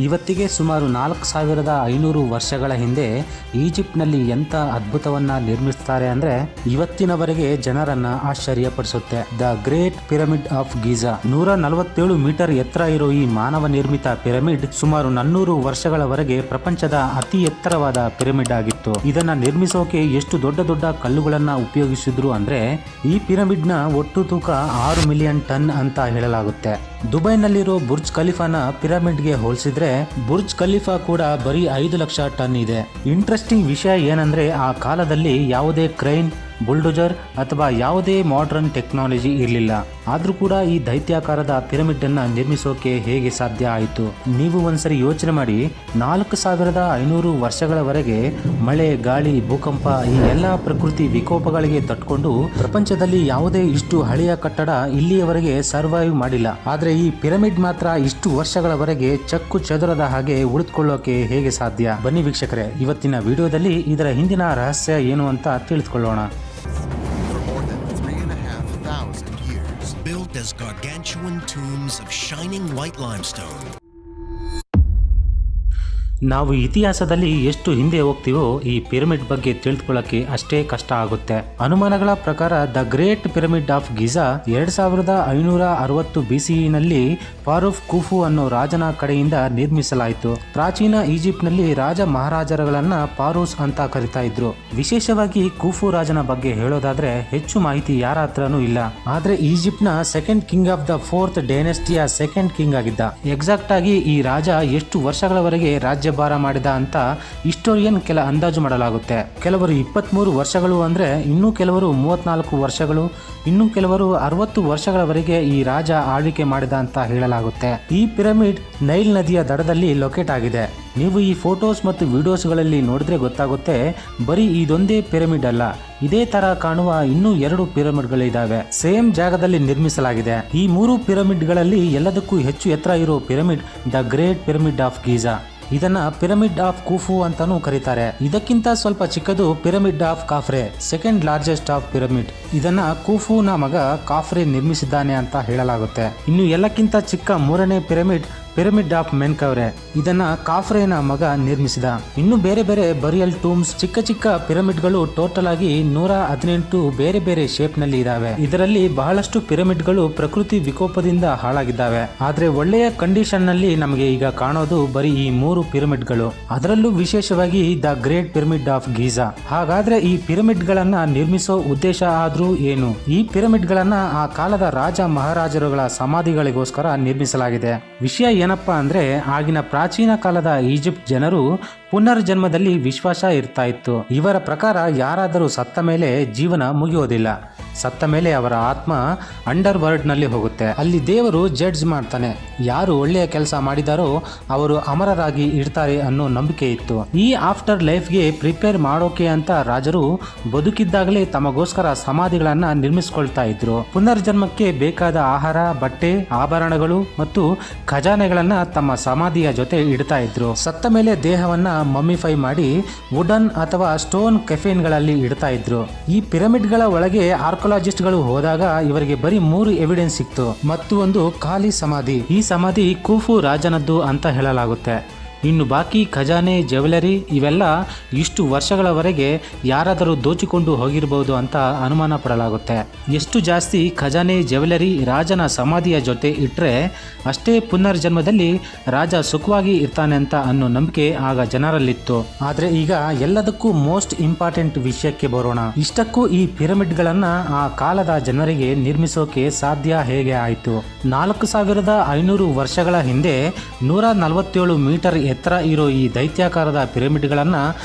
ಇವತ್ತಿಗೆ ಸುಮಾರು 4500 ವರ್ಷಗಳ ಹಿಂದೆ ಈಜಿಪ್ಟ್ನಲ್ಲಿ ಎಂಥ ಅದ್ಭುತವನ್ನ ನಿರ್ಮಿಸ್ತಾರೆ ಅಂದ್ರೆ ಇವತ್ತಿನವರೆಗೆ ಜನರನ್ನ ಆಶ್ಚರ್ಯಪಡಿಸುತ್ತೆ. The great pyramid of Giza 147 metre ಎತ್ತರ ಇರೋ ಈ ಮಾನವ ನಿರ್ಮಿತ ಪಿರಮಿಡ್ ಸುಮಾರು 400 ವರ್ಷಗಳವರೆಗೆ ಪ್ರಪಂಚದ ಅತಿ ಎತ್ತರವಾದ ಪಿರಮಿಡ್ ಆಗಿತ್ತು. ಇದನ್ನ ನಿರ್ಮಿಸೋಕೆ ಎಷ್ಟು ದೊಡ್ಡ ದೊಡ್ಡ ಕಲ್ಲುಗಳನ್ನ ಉಪಯೋಗಿಸಿದ್ರು ಅಂದ್ರೆ ಈ ಪಿರಮಿಡ್ ನ ಒಟ್ಟು ತೂಕ 6 ಮಿಲಿಯನ್ ಟನ್ ಅಂತ ಹೇಳಲಾಗುತ್ತೆ. ದುಬೈನಲ್ಲಿರೋ ಬುರ್ಜ್ ಖಲೀಫಾನ ಪಿರಮಿಡ್ಗೆ ಹೋಲಿಸಿದ್ರೆ ಬುರ್ಜ್ ಖಲೀಫಾ ಕೂಡ ಬರೀ 5 ಲಕ್ಷ ಟನ್ ಇದೆ. ಇಂಟ್ರೆಸ್ಟಿಂಗ್ ವಿಷಯ ಏನಂದ್ರೆ ಆ ಕಾಲದಲ್ಲಿ ಯಾವುದೇ ಕ್ರೈನ್, ಬುಲ್ಡೋಜರ್ ಅಥವಾ ಯಾವುದೇ ಮಾಡರ್ನ್ ಟೆಕ್ನಾಲಜಿ ಇರಲಿಲ್ಲ. ಆದ್ರೂ ಕೂಡ ಈ ದೈತ್ಯಾಕಾರದ ಪಿರಮಿಡ್ ಅನ್ನ ನಿರ್ಮಿಸೋಕೆ ಹೇಗೆ ಸಾಧ್ಯ ಆಯಿತು? ನೀವು ಒಂದ್ಸರಿ ಯೋಚನೆ ಮಾಡಿ. 4500 ವರ್ಷಗಳವರೆಗೆ ಮಳೆ, ಗಾಳಿ, ಭೂಕಂಪ ಈ ಎಲ್ಲ ಪ್ರಕೃತಿ ವಿಕೋಪಗಳಿಗೆ ತಟ್ಕೊಂಡು ಪ್ರಪಂಚದಲ್ಲಿ ಯಾವುದೇ ಇಷ್ಟು ಹಳೆಯ ಕಟ್ಟಡ ಇಲ್ಲಿಯವರೆಗೆ ಸರ್ವೈವ್ ಮಾಡಿಲ್ಲ. ಆದ್ರೆ ಈ ಪಿರಮಿಡ್ ಮಾತ್ರ ಇಷ್ಟು ವರ್ಷಗಳವರೆಗೆ ಚಕ್ಕು ಚದುರದ ಹಾಗೆ ಉಳಿದುಕೊಳ್ಳೋಕೆ ಹೇಗೆ ಸಾಧ್ಯ? ಬನ್ನಿ ವೀಕ್ಷಕರೇ, ಇವತ್ತಿನ ವಿಡಿಯೋದಲ್ಲಿ ಇದರ ಹಿಂದಿನ ರಹಸ್ಯ ಏನು ಅಂತ ತಿಳಿದುಕೊಳ್ಳೋಣ. Built as gargantuan tombs of shining white limestone. ನಾವು ಇತಿಹಾಸದಲ್ಲಿ ಎಷ್ಟು ಹಿಂದೆ ಹೋಗ್ತೀವೋ ಈ ಪಿರಮಿಡ್ ಬಗ್ಗೆ ತಿಳಿದುಕೊಳ್ಳಕ್ಕೆ ಅಷ್ಟೇ ಕಷ್ಟ ಆಗುತ್ತೆ. ಅನುಮಾನಗಳ ಪ್ರಕಾರ the great pyramid of Giza 2560 BCEನಲ್ಲಿ ಫಾರೂಕ್ ಖುಫು ಅನ್ನೋ ರಾಜನ ಕಡೆಯಿಂದ ನಿರ್ಮಿಸಲಾಯಿತು. ಪ್ರಾಚೀನ ಈಜಿಪ್ಟ್ನಲ್ಲಿ ರಾಜ ಮಹಾರಾಜರುಗಳನ್ನ ಫಾರೂಸ್ ಅಂತ ಕರಿತಾ ಇದ್ರು. ವಿಶೇಷವಾಗಿ ಖುಫು ರಾಜನ ಬಗ್ಗೆ ಹೇಳೋದಾದ್ರೆ ಹೆಚ್ಚು ಮಾಹಿತಿ ಯಾರ ಹತ್ರನೂ ಇಲ್ಲ. ಆದ್ರೆ ಈಜಿಪ್ಟ್ನ second king of the 4th ಡೈನೆಸ್ಟಿಯ ಸೆಕೆಂಡ್ ಕಿಂಗ್ ಆಗಿದ್ದ. ಎಕ್ಸಾಕ್ಟ್ ಆಗಿ ಈ ರಾಜ ಎಷ್ಟು ವರ್ಷಗಳವರೆಗೆ ರಾಜ್ಯಭಾರ ಮಾಡಿದ ಅಂತ ಹಿಸ್ಟೋರಿಯನ್ ಕೆಲ ಅಂದಾಜು ಮಾಡಲಾಗುತ್ತೆ. ಕೆಲವರು 23 ವರ್ಷಗಳು ಅಂದ್ರೆ, ಇನ್ನೂ ಕೆಲವರು 34 ವರ್ಷಗಳು, ಇನ್ನು ಕೆಲವರು 60 ವರ್ಷಗಳವರೆಗೆ ಈ ರಾಜ ಆಳ್ವಿಕೆ ಮಾಡಿದ ಅಂತ ಹೇಳಲಾಗುತ್ತೆ. ಈ ಪಿರಮಿಡ್ ನೈಲ್ ನದಿಯ ದಡದಲ್ಲಿ ಲೊಕೇಟ್ ಆಗಿದೆ. ನೀವು ಈ ಫೋಟೋಸ್ ಮತ್ತು ವಿಡಿಯೋಸ್ಗಳಲ್ಲಿ ನೋಡಿದ್ರೆ ಗೊತ್ತಾಗುತ್ತೆ, ಬರೀ ಇದೊಂದೇ ಪಿರಮಿಡ್ ಅಲ್ಲ, ಇದೇ ತರ ಕಾಣುವ ಇನ್ನೂ 2 ಪಿರಮಿಡ್ಗಳಿದ್ದಾವೆ. ಸೇಮ್ ಜಾಗದಲ್ಲಿ ನಿರ್ಮಿಸಲಾಗಿದೆ. ಈ 3 ಪಿರಮಿಡ್ಗಳಲ್ಲಿ ಎಲ್ಲದಕ್ಕೂ ಹೆಚ್ಚು ಎತ್ತರ ಇರೋ pyramid the great pyramid of Giza. ಇದನ್ನ ಪಿರಮಿಡ್ ಆಫ್ ಖುಫು ಅಂತಾನೂ ಕರೀತಾರೆ. ಇದಕ್ಕಿಂತ ಸ್ವಲ್ಪ ಚಿಕ್ಕದು pyramid of Khafre, second largest of pyramid. ಇದನ್ನ ಖುಫುನ ಮಗ ಕಾಫ್ರೆ ನಿರ್ಮಿಸಿದ್ದಾನೆ ಅಂತ ಹೇಳಲಾಗುತ್ತೆ. ಇನ್ನು ಎಲ್ಲಕ್ಕಿಂತ ಚಿಕ್ಕ 3ನೇ ಪಿರಮಿಡ್ ಪಿರಮಿಡ್ ಆಫ್ ಮೆನ್ಕವ್ರೆ. ಇದನ್ನ ಕಾಫ್ರೆನ ಮಗ ನಿರ್ಮಿಸಿದ. ಇನ್ನು ಬೇರೆ ಬೇರೆ ಬರಿಯಲ್ ಟೂಮ್ಸ್, ಚಿಕ್ಕ ಚಿಕ್ಕ ಪಿರಮಿಡ್ಗಳು ಟೋಟಲ್ ಆಗಿ 118 ಬೇರೆ ಬೇರೆ ಶೇಪ್ ನಲ್ಲಿ ಇದಾವೆ. ಇದರಲ್ಲಿ ಬಹಳಷ್ಟು ಪಿರಮಿಡ್ಗಳು ಪ್ರಕೃತಿ ವಿಕೋಪದಿಂದ ಹಾಳಾಗಿದ್ದಾವೆ. ಆದ್ರೆ ಒಳ್ಳೆಯ ಕಂಡೀಷನ್ ನಲ್ಲಿ ನಮಗೆ ಈಗ ಕಾಣೋದು ಬರೀ ಈ 3 ಪಿರಮಿಡ್ಗಳು. ಅದರಲ್ಲೂ ವಿಶೇಷವಾಗಿ the great pyramid of Giza. ಹಾಗಾದ್ರೆ ಈ ಪಿರಮಿಡ್ ಗಳನ್ನ ನಿರ್ಮಿಸೋ ಉದ್ದೇಶ ಆದ್ರೂ ಏನು? ಈ ಪಿರಮಿಡ್ ಗಳನ್ನ ಆ ಕಾಲದ ರಾಜ ಮಹಾರಾಜರುಗಳ ಸಮಾಧಿಗಳಿಗೋಸ್ಕರ ನಿರ್ಮಿಸಲಾಗಿದೆ. ವಿಷಯ ಏನಪ್ಪಾ ಅಂದ್ರೆ, ಆಗಿನ ಪ್ರಾಚೀನ ಕಾಲದ ಈಜಿಪ್ಟ್ ಜನರು ಪುನರ್ಜನ್ಮದಲ್ಲಿ ವಿಶ್ವಾಸ ಇರ್ತಾ ಇತ್ತು. ಇವರ ಪ್ರಕಾರ ಯಾರಾದರೂ ಸತ್ತ ಮೇಲೆ ಜೀವನ ಮುಗಿಯೋದಿಲ್ಲ. ಸತ್ತ ಮೇಲೆ ಅವರ ಆತ್ಮ ಅಂಡರ್ ವರ್ಲ್ಡ್ ನಲ್ಲಿ ಹೋಗುತ್ತೆ. ಅಲ್ಲಿ ದೇವರು ಜಡ್ಜ್ ಮಾಡ್ತಾನೆ. ಯಾರು ಒಳ್ಳೆಯ ಕೆಲಸ ಮಾಡಿದಾರೋ ಅವರು ಅಮರರಾಗಿ ಇರ್ತಾರೆ ಅನ್ನೋ ನಂಬಿಕೆ ಇತ್ತು. ಈ ಆಫ್ಟರ್ ಲೈಫ್ಗೆ ಪ್ರಿಪೇರ್ ಮಾಡೋಕೆ ಅಂತ ರಾಜರು ಬದುಕಿದ್ದಾಗಲೇ ತಮಗೋಸ್ಕರ ಸಮಾಧಿಗಳನ್ನ ನಿರ್ಮಿಸಿಕೊಳ್ತಾ ಇದ್ರು. ಪುನರ್ಜನ್ಮಕ್ಕೆ ಬೇಕಾದ ಆಹಾರ, ಬಟ್ಟೆ, ಆಭರಣಗಳು ಮತ್ತು ಖಜಾನೆಗಳನ್ನ ತಮ್ಮ ಸಮಾಧಿಯ ಜೊತೆ ಇಡ್ತಾ ಇದ್ರು. ಸತ್ತ ಮೇಲೆ ದೇಹವನ್ನ ಮಮ್ಮಿಫೈ ಮಾಡಿ ವುಡನ್ ಅಥವಾ ಸ್ಟೋನ್ ಕೆಫಿನ್ಗಳಲ್ಲಿ ಇಡ್ತಾ ಇದ್ರು. ಈ ಪಿರಮಿಡ್ಗಳ ಒಳಗೆ ಆರ್ಕಿಯಾಲಜಿಸ್ಟ್ಗಳು ಹೋದಾಗ ಇವರಿಗೆ ಬರೀ 3 ಎವಿಡೆನ್ಸ್ ಸಿಕ್ತು ಮತ್ತು ಒಂದು ಖಾಲಿ ಸಮಾಧಿ. ಈ ಸಮಾಧಿ ಖುಫು ರಾಜನದ್ದು ಅಂತ ಹೇಳಲಾಗುತ್ತೆ. ಇನ್ನು ಬಾಕಿ ಖಜಾನೆ, ಜ್ಯುವೆಲರಿ ಇವೆಲ್ಲ ಇಷ್ಟು ವರ್ಷಗಳವರೆಗೆ ಯಾರಾದರೂ ದೋಚಿಕೊಂಡು ಹೋಗಿರಬಹುದು ಅಂತ ಅನುಮಾನ ಪಡಲಾಗುತ್ತೆ. ಎಷ್ಟು ಜಾಸ್ತಿ ಖಜಾನೆ, ಜ್ಯುವೆಲರಿ ರಾಜನ ಸಮಾಧಿಯ ಜೊತೆ ಇಟ್ಟರೆ ಅಷ್ಟೇ ಪುನರ್ಜನ್ಮದಲ್ಲಿ ರಾಜ ಸುಖವಾಗಿ ಇರ್ತಾನೆ ಅಂತ ಅನ್ನೋ ನಂಬಿಕೆ ಆಗ ಜನರಲ್ಲಿತ್ತು. ಆದ್ರೆ ಈಗ ಎಲ್ಲದಕ್ಕೂ ಮೋಸ್ಟ್ ಇಂಪಾರ್ಟೆಂಟ್ ವಿಷಯಕ್ಕೆ ಬರೋಣ. ಇಷ್ಟಕ್ಕೂ ಈ ಪಿರಮಿಡ್ಗಳನ್ನ ಆ ಕಾಲದ ಜನರಿಗೆ ನಿರ್ಮಿಸೋಕೆ ಸಾಧ್ಯ ಹೇಗೆ ಆಯಿತು? 4500 ವರ್ಷಗಳ ಹಿಂದೆ 147 ಮೀಟರ್ ಎತ್ತರ ಇರೋ ಈ ದೈತ್ಯಾಕಾರದ ಪಿರಮಿಡ್ಗಳನ್ನ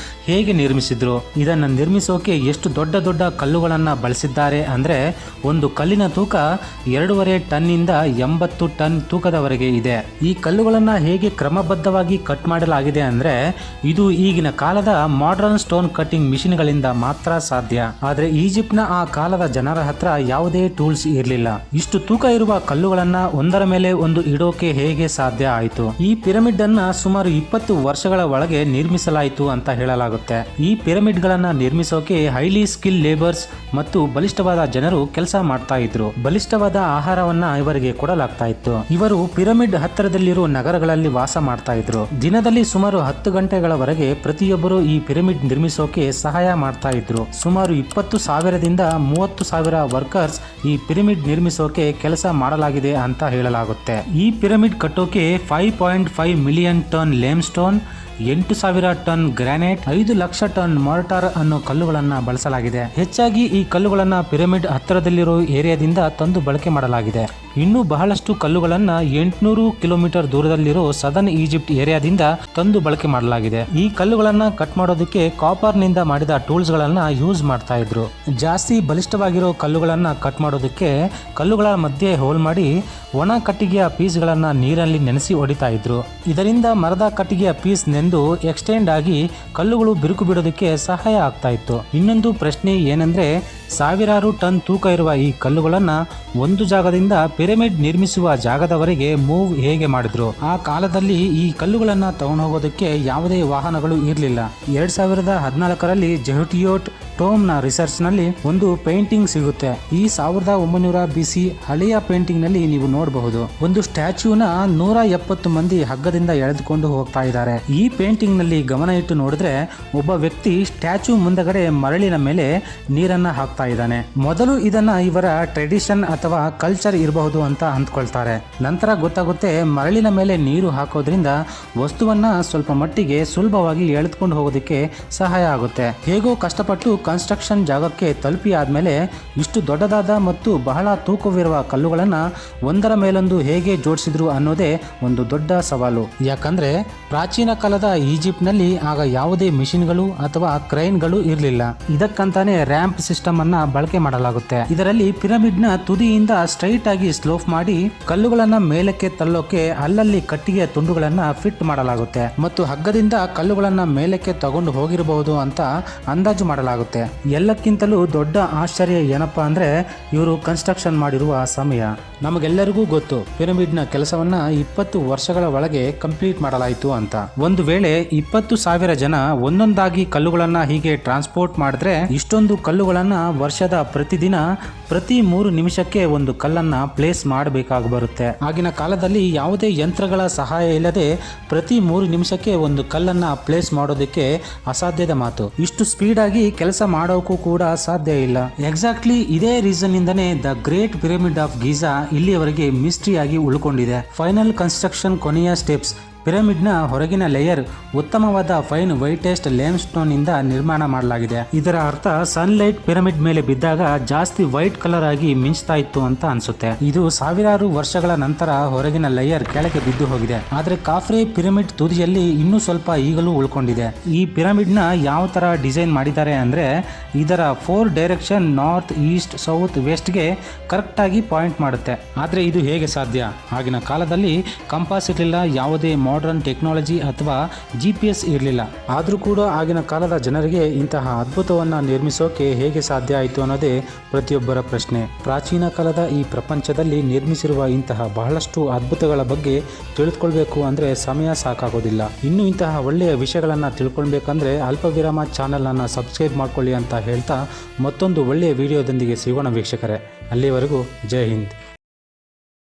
ಹೇಗೆ ನಿರ್ಮಿಸಿದ್ರು? ಇದನ್ನ ನಿರ್ಮಿಸೋಕೆ ಎಷ್ಟು ದೊಡ್ಡ ದೊಡ್ಡ ಕಲ್ಲುಗಳನ್ನ ಬಳಸಿದ್ದಾರೆ ಅಂದ್ರೆ, ಒಂದು ಕಲ್ಲಿನ ತೂಕ 2.5 ಟನ್ನಿಂದ 80 ಟನ್ ತೂಕದವರೆಗೆ ಇದೆ. ಈ ಕಲ್ಲುಗಳನ್ನ ಹೇಗೆ ಕ್ರಮಬದ್ಧವಾಗಿ ಕಟ್ ಮಾಡಲಾಗಿದೆ ಅಂದ್ರೆ ಇದು ಈಗಿನ ಕಾಲದ ಮಾಡರ್ನ್ ಸ್ಟೋನ್ ಕಟ್ಟಿಂಗ್ ಮಿಷಿನ್ಗಳಿಂದ ಮಾತ್ರ ಸಾಧ್ಯ. ಆದ್ರೆ ಈಜಿಪ್ಟ್ನ ಆ ಕಾಲದ ಜನರ ಹತ್ರ ಯಾವುದೇ ಟೂಲ್ಸ್ ಇರಲಿಲ್ಲ. ಇಷ್ಟು ತೂಕ ಇರುವ ಕಲ್ಲುಗಳನ್ನ ಒಂದರ ಮೇಲೆ ಒಂದು ಇಡೋಕೆ ಹೇಗೆ ಸಾಧ್ಯ ಆಯಿತು? ಈ ಪಿರಮಿಡ್ ಅನ್ನ ಸುಮಾರು 20 ವರ್ಷಗಳ ಒಳಗೆ ನಿರ್ಮಿಸಲಾಯಿತು ಅಂತ ಹೇಳಲಾಗುತ್ತೆ. ಈ ಪಿರಮಿಡ್ಗಳನ್ನು ನಿರ್ಮಿಸೋಕೆ ಹೈಲಿ ಸ್ಕಿಲ್ ಲೇಬರ್ಸ್ ಮತ್ತು ಬಲಿಷ್ಠವಾದ ಜನರು ಕೆಲಸ ಮಾಡ್ತಾ ಇದ್ರು. ಬಲಿಷ್ಠವಾದ ಆಹಾರವನ್ನ ಇವರಿಗೆ ಕೊಡಲಾಗ್ತಾ ಇತ್ತು. ಇವರು ಪಿರಮಿಡ್ ಹತ್ತಿರದಲ್ಲಿರುವ ನಗರಗಳಲ್ಲಿ ವಾಸ ಮಾಡ್ತಾ ಇದ್ರು. ದಿನದಲ್ಲಿ ಸುಮಾರು 10 ಗಂಟೆಗಳವರೆಗೆ ಪ್ರತಿಯೊಬ್ಬರು ಈ ಪಿರಮಿಡ್ ನಿರ್ಮಿಸೋಕೆ ಸಹಾಯ ಮಾಡ್ತಾ ಇದ್ರು. ಸುಮಾರು 20,000ದಿಂದ 30,000 ವರ್ಕರ್ಸ್ ಈ ಪಿರಮಿಡ್ ನಿರ್ಮಿಸೋಕೆ ಕೆಲಸ ಮಾಡಲಾಗಿದೆ ಅಂತ ಹೇಳಲಾಗುತ್ತೆ. ಈ ಪಿರಮಿಡ್ ಕಟ್ಟೋಕೆ 5.5 million ton limestone, 8,000 ton granite, 5 lakh ton mortar ಅನ್ನೋ ಕಲ್ಲುಗಳನ್ನ ಬಳಸಲಾಗಿದೆ. ಹೆಚ್ಚಾಗಿ ಈ ಕಲ್ಲುಗಳನ್ನ ಪಿರಮಿಡ್ ಹತ್ತಿರದಲ್ಲಿರೋ ಏರಿಯಾದಿಂದ ತಂದು ಬಳಕೆ ಮಾಡಲಾಗಿದೆ. ಇನ್ನು ಬಹಳಷ್ಟು ಕಲ್ಲುಗಳನ್ನ 800 ಕಿಲೋಮೀಟರ್ ದೂರದಲ್ಲಿರೋ ಸದರ್ನ್ ಈಜಿಪ್ಟ್ ಏರಿಯಾದಿಂದ ತಂದು ಬಳಕೆ ಮಾಡಲಾಗಿದೆ. ಈ ಕಲ್ಲುಗಳನ್ನ ಕಟ್ ಮಾಡೋದಕ್ಕೆ ಕಾಪರ್ ನಿಂದ ಮಾಡಿದ ಟೂಲ್ಸ್ ಗಳನ್ನ ಯೂಸ್ ಮಾಡ್ತಾ ಇದ್ರು. ಜಾಸ್ತಿ ಬಲಿಷ್ಠವಾಗಿರೋ ಕಲ್ಲುಗಳನ್ನ ಕಟ್ ಮಾಡೋದಕ್ಕೆ ಕಲ್ಲುಗಳ ಮಧ್ಯೆ ಹೋಲ್ ಮಾಡಿ ಒಣ ಕಟ್ಟಿಗೆಯ ಪೀಸ್ ಗಳನ್ನ ನೀರಲ್ಲಿ ನೆನೆಸಿ ಹೊಡಿತಾ ಇದ್ರು. ಇದರಿಂದ ಮರದ ಕಟ್ಟಿಗೆಯ ಪೀಸ್ ನೆಂದು ಎಕ್ಸ್ಟೆಂಡ್ ಆಗಿ ಕಲ್ಲುಗಳು ಬಿರುಕು ಬಿಡೋದಕ್ಕೆ ಸಹಾಯ ಆಗ್ತಾ ಇತ್ತು. ಇನ್ನೊಂದು ಪ್ರಶ್ನೆ ಏನಂದ್ರೆ, ಸಾವಿರಾರು ಟನ್ ತೂಕ ಇರುವ ಈ ಕಲ್ಲುಗಳನ್ನ ಒಂದು ಜಾಗದಿಂದ ಪಿರಮಿಡ್ ನಿರ್ಮಿಸುವ ಜಾಗದವರೆಗೆ ಮೂವ್ ಹೇಗೆ ಮಾಡಿದ್ರು? ಆ ಕಾಲದಲ್ಲಿ ಈ ಕಲ್ಲುಗಳನ್ನ ತಗೊಂಡು ಹೋಗೋದಕ್ಕೆ ಯಾವುದೇ ವಾಹನಗಳು ಇರಲಿಲ್ಲ. 2014ರಲ್ಲಿ ಜೆಹುಟಿಯೋಟ್ ಟೋಮ್ನ ರಿಸರ್ಚ್ ನಲ್ಲಿ ಒಂದು ಪೇಂಟಿಂಗ್ ಸಿಗುತ್ತೆ. ಈ 1900 BC ಹಳೆಯ ಪೇಂಟಿಂಗ್ ನಲ್ಲಿ ನೀವು ನೋಡಬಹುದು. ಒಂದು ಸ್ಟ್ಯಾಚ್ಯೂನ 170 ಮಂದಿ ಹಗ್ಗದಿಂದ ಎಳೆದುಕೊಂಡು ಹೋಗ್ತಾ ಇದ್ದಾರೆ. ಈ ಪೇಂಟಿಂಗ್ ನಲ್ಲಿ ಗಮನ ಇಟ್ಟು ನೋಡಿದ್ರೆ ಒಬ್ಬ ವ್ಯಕ್ತಿ ಸ್ಟ್ಯಾಚ್ಯೂ ಮುಂದಗಡೆ ಮರಳಿನ ಮೇಲೆ ನೀರನ್ನ ಹಾಕ್ತಾ ಇದ್ದಾನೆ. ಮೊದಲು ಇದನ್ನ ಇವರ ಟ್ರೆಡಿಷನ್ ಅಥವಾ ಕಲ್ಚರ್ ಇರಬಹುದು ಅಂತ ಅಂದ್ಕೊಳ್ತಾರೆ. ನಂತರ ಗೊತ್ತಾಗುತ್ತೆ ಮರಳಿನ ಮೇಲೆ ನೀರು ಹಾಕೋದ್ರಿಂದ ವಸ್ತುವನ್ನ ಸ್ವಲ್ಪ ಮಟ್ಟಿಗೆ ಸುಲಭವಾಗಿ ಎಳೆದುಕೊಂಡು ಹೋಗೋದಕ್ಕೆ ಸಹಾಯ ಆಗುತ್ತೆ. ಹೇಗೋ ಕಷ್ಟಪಟ್ಟು ಕನ್ಸ್ಟ್ರಕ್ಷನ್ ಜಾಗಕ್ಕೆ ತಲುಪಿ ಆದ್ಮೇಲೆ ಇಷ್ಟು ದೊಡ್ಡದಾದ ಮತ್ತು ಬಹಳ ತೂಕವಿರುವ ಕಲ್ಲುಗಳನ್ನ ಒಂದರ ಮೇಲೊಂದು ಹೇಗೆ ಜೋಡಿಸಿದ್ರು ಅನ್ನೋದೇ ಒಂದು ದೊಡ್ಡ ಸವಾಲು. ಯಾಕಂದ್ರೆ ಪ್ರಾಚೀನ ಕಾಲದ ಈಜಿಪ್ಟ್ ನಲ್ಲಿ ಆಗ ಯಾವುದೇ ಮಿಷಿನ್ಗಳು ಅಥವಾ ಕ್ರೈನ್ಗಳು ಇರಲಿಲ್ಲ. ಇದಕ್ಕಂತಾನೆ ರ್ಯಾಂಪ್ ಸಿಸ್ಟಮ್ ಅನ್ನ ಬಳಕೆ ಮಾಡಲಾಗುತ್ತೆ. ಇದರಲ್ಲಿ ಪಿರಮಿಡ್ ನ ತುದಿಯಿಂದ ಸ್ಟ್ರೈಟ್ ಆಗಿ ಸ್ಲೋಪ್ ಮಾಡಿ ಕಲ್ಲುಗಳನ್ನ ಮೇಲಕ್ಕೆ ತಳ್ಳೋಕೆ ಅಲ್ಲಲ್ಲಿ ಕಟ್ಟಿಗೆಯ ತುಂಡುಗಳನ್ನ ಫಿಟ್ ಮಾಡಲಾಗುತ್ತೆ ಮತ್ತು ಹಗ್ಗದಿಂದ ಕಲ್ಲುಗಳನ್ನ ಮೇಲಕ್ಕೆ ತಗೊಂಡು ಹೋಗಿರಬಹುದು ಅಂತ ಅಂದಾಜು ಮಾಡಲಾಗುತ್ತೆ. ಎಲ್ಲಕ್ಕಿಂತಲೂ ದೊಡ್ಡ ಆಶ್ಚರ್ಯ ಏನಪ್ಪಾ ಅಂದ್ರೆ ಇವರು ಕನ್ಸ್ಟ್ರಕ್ಷನ್ ಮಾಡಿರುವ ಸಮಯ. ನಮಗೆಲ್ಲರಿಗೂ ಗೊತ್ತು ಪಿರಮಿಡ್ ನ ಕೆಲಸವನ್ನ 20 ವರ್ಷಗಳ ಒಳಗೆ ಕಂಪ್ಲೀಟ್ ಮಾಡಲಾಯಿತು ಅಂತ. ಒಂದು ವೇಳೆ 20,000 ಜನ ಒಂದೊಂದಾಗಿ ಕಲ್ಲುಗಳನ್ನ ಹೀಗೆ ಟ್ರಾನ್ಸ್ಪೋರ್ಟ್ ಮಾಡಿದ್ರೆ ಇಷ್ಟೊಂದು ಕಲ್ಲುಗಳನ್ನ ವರ್ಷದ ಪ್ರತಿದಿನ ಪ್ರತಿ 3 ನಿಮಿಷಕ್ಕೆ ಒಂದು ಕಲ್ಲನ್ನ ಪ್ಲೇಸ್ ಮಾಡಬೇಕಾಗಿ ಬರುತ್ತೆ. ಆಗಿನ ಕಾಲದಲ್ಲಿ ಯಾವುದೇ ಯಂತ್ರಗಳ ಸಹಾಯ ಇಲ್ಲದೆ ಪ್ರತಿ 3 ನಿಮಿಷಕ್ಕೆ ಒಂದು ಕಲ್ಲನ್ನ ಪ್ಲೇಸ್ ಮಾಡೋದಕ್ಕೆ ಅಸಾಧ್ಯದ ಮಾತು. ಇಷ್ಟು ಸ್ಪೀಡ್ ಆಗಿ ಕೆಲಸ ಮಾಡೋಕ್ಕೂ ಕೂಡ ಸಾಧ್ಯ ಇಲ್ಲ. ಎಕ್ಸಾಕ್ಟ್ಲಿ ಇದೇ ರೀಸನ್ ಇಂದನೇ the great pyramid of Giza ಇಲ್ಲಿಯವರೆಗೆ ಮಿಸ್ಟ್ರಿ ಆಗಿ ಉಳ್ಕೊಂಡಿದೆ. ಫೈನಲ್ ಕನ್ಸ್ಟ್ರಕ್ಷನ್ ಕೊನೆಯ ಸ್ಟೆಪ್ಸ್. ಪಿರಮಿಡ್ನ ಹೊರಗಿನ ಲೇಯರ್ ಉತ್ತಮವಾದ ಫೈನ್ ವೈಟೆಸ್ಟ್ ಲೇಮ್ ಸ್ಟೋನ್ ಇಂದ ನಿರ್ಮಾಣ ಮಾಡಲಾಗಿದೆ. ಇದರ ಅರ್ಥ ಸನ್ಲೈಟ್ ಪಿರಮಿಡ್ ಮೇಲೆ ಬಿದ್ದಾಗ ಜಾಸ್ತಿ ವೈಟ್ ಕಲರ್ ಆಗಿ ಮಿಂಚ್ತಾ ಇತ್ತು ಅಂತ ಅನ್ಸುತ್ತೆ. ಇದು ಸಾವಿರಾರು ವರ್ಷಗಳ ನಂತರ ಹೊರಗಿನ ಲೇಯರ್ ಕೆಳಗೆ ಬಿದ್ದು ಹೋಗಿದೆ. ಆದ್ರೆ ಕಾಫ್ರೆ ಪಿರಮಿಡ್ ತುದಿಯಲ್ಲಿ ಇನ್ನೂ ಸ್ವಲ್ಪ ಈಗಲೂ ಉಳ್ಕೊಂಡಿದೆ. ಈ ಪಿರಮಿಡ್ ನ ಯಾವ ತರ ಡಿಸೈನ್ ಮಾಡಿದ್ದಾರೆ ಅಂದ್ರೆ ಇದರ 4 ಡೈರೆಕ್ಷನ್ ನಾರ್ತ್, ಈಸ್ಟ್, ಸೌತ್, ವೆಸ್ಟ್ಗೆ ಕರೆಕ್ಟ್ ಆಗಿ ಪಾಯಿಂಟ್ ಮಾಡುತ್ತೆ. ಆದ್ರೆ ಇದು ಹೇಗೆ ಸಾಧ್ಯ? ಆಗಿನ ಕಾಲದಲ್ಲಿ ಕಂಪಾಸ್ ಇರಲಿಲ್ಲ, ಯಾವುದೇ ಮಾಡರ್ನ್ ಟೆಕ್ನಾಲಜಿ ಅಥವಾ GPS ಇರಲಿಲ್ಲ. ಆದರೂ ಕೂಡ ಆಗಿನ ಕಾಲದ ಜನರಿಗೆ ಇಂತಹ ಅದ್ಭುತವನ್ನು ನಿರ್ಮಿಸೋಕೆ ಹೇಗೆ ಸಾಧ್ಯ ಆಯಿತು ಅನ್ನೋದೇ ಪ್ರತಿಯೊಬ್ಬರ ಪ್ರಶ್ನೆ. ಪ್ರಾಚೀನ ಕಾಲದ ಈ ಪ್ರಪಂಚದಲ್ಲಿ ನಿರ್ಮಿಸಿರುವ ಇಂತಹ ಬಹಳಷ್ಟು ಅದ್ಭುತಗಳ ಬಗ್ಗೆ ತಿಳಿದುಕೊಳ್ಬೇಕು ಅಂದರೆ ಸಮಯ ಸಾಕಾಗೋದಿಲ್ಲ. ಇನ್ನು ಇಂತಹ ಒಳ್ಳೆಯ ವಿಷಯಗಳನ್ನು ತಿಳ್ಕೊಳ್ಬೇಕಂದ್ರೆ ಅಲ್ಪವಿರಾಮ ಚಾನಲನ್ನು ಸಬ್ಸ್ಕ್ರೈಬ್ ಮಾಡ್ಕೊಳ್ಳಿ ಅಂತ ಹೇಳ್ತಾ ಮತ್ತೊಂದು ಒಳ್ಳೆಯ ವಿಡಿಯೋದೊಂದಿಗೆ ಸಿಗೋಣ ವೀಕ್ಷಕರೇ. ಅಲ್ಲಿವರೆಗೂ ಜೈ ಹಿಂದ್.